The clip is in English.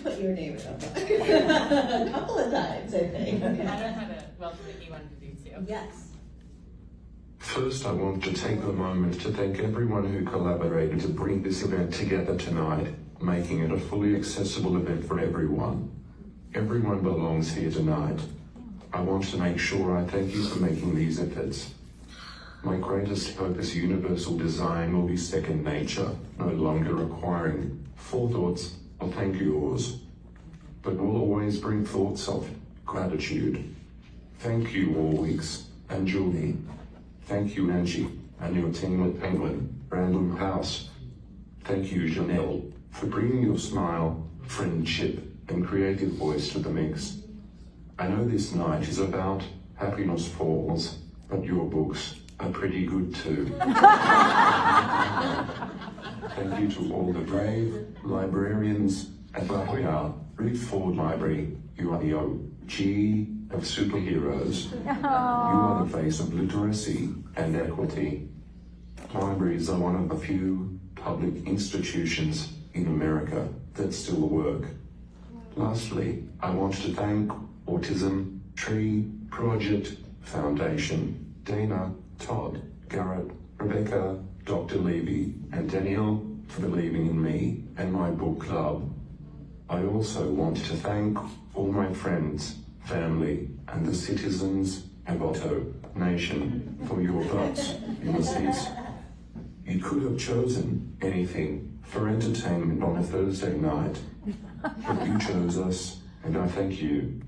put your name in a couple of times, I think. I don't have a welcome if you wanted to do too. Yes. First, I want to take a moment to thank everyone who collaborated to bring this event together tonight, making it a fully accessible event for everyone. Everyone belongs here tonight. I want to make sure I thank you for making these efforts. My greatest hope is universal design will be second nature, no longer requiring forethoughts or thank yours, but will always bring thoughts of gratitude. Thank you, Warwicks and Julie. Thank you, Angie, and your team at Penguin, Random House. Thank you, Janelle, for bringing your smile, friendship, and creative voice to the mix. I know this night is about Happiness Falls, but your books are pretty good too. Thank you to all the brave librarians at Bahia Reed Ford Library. You are the OG of superheroes. You are the face of literacy and equity. Libraries are one of the few public institutions in America that still work. Lastly, I want to thank Autism Tree Project Foundation, Dana, Todd, Garrett, Rebecca, Dr. Levy, and Danielle for believing in me and my book club. I also want to thank all my friends, family, and the citizens of Otto Nation for your votes in the seats. You could have chosen anything for entertainment on a Thursday night, but you chose us, and I thank you.